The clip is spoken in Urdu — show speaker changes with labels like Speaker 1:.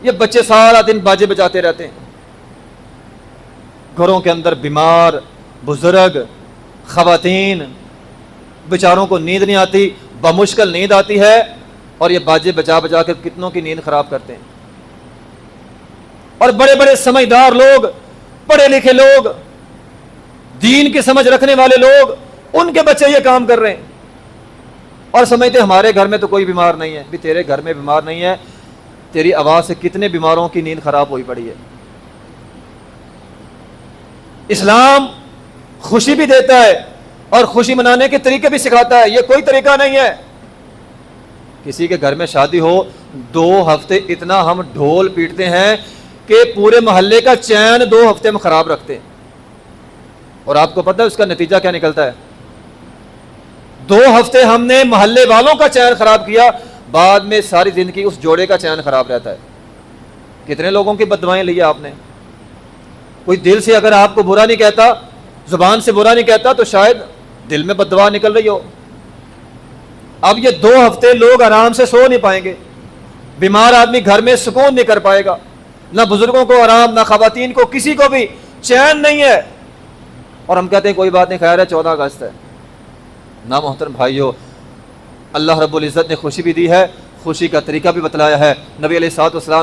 Speaker 1: یہ بچے سارا دن باجے بجاتے رہتے ہیں، گھروں کے اندر بیمار بزرگ خواتین، بیچاروں کو نیند نہیں آتی، بمشکل نیند آتی ہے، اور یہ باجے بجا بجا کر کتنوں کی نیند خراب کرتے ہیں۔ اور بڑے بڑے سمجھدار لوگ، پڑھے لکھے لوگ، دین کی سمجھ رکھنے والے لوگ، ان کے بچے یہ کام کر رہے ہیں اور سمجھتے ہمارے گھر میں تو کوئی بیمار نہیں ہے۔ بھی تیرے گھر میں بیمار نہیں ہے، تیری آواز سے کتنے بیماروں کی نیند خراب ہوئی پڑی ہے۔ اسلام خوشی بھی دیتا ہے اور خوشی منانے کے طریقے بھی سکھاتا ہے، یہ کوئی طریقہ نہیں ہے۔ کسی کے گھر میں شادی ہو، 2 ہفتے اتنا ہم ڈھول پیٹتے ہیں کہ پورے محلے کا چین 2 ہفتے میں خراب رکھتے ہیں، اور آپ کو پتہ ہے اس کا نتیجہ کیا نکلتا ہے؟ 2 ہفتے ہم نے محلے والوں کا چین خراب کیا، بعد میں ساری زندگی اس جوڑے کا چین خراب رہتا ہے۔ کتنے لوگوں کی بددعائیں لی آپ نے؟ کوئی دل سے اگر آپ کو برا نہیں کہتا، زبان سے برا نہیں کہتا، تو شاید دل میں بددعا نکل رہی ہو۔ اب یہ 2 ہفتے لوگ آرام سے سو نہیں پائیں گے، بیمار آدمی گھر میں سکون نہیں کر پائے گا، نہ بزرگوں کو آرام، نہ خواتین کو، کسی کو بھی چین نہیں ہے، اور ہم کہتے ہیں کوئی بات نہیں، خیر ہے 14 اگست ہے۔ نہ محترم بھائیو، اللہ رب العزت نے خوشی بھی دی ہے، خوشی کا طریقہ بھی بتلایا ہے۔ نبی علیہ الصلوۃ والسلام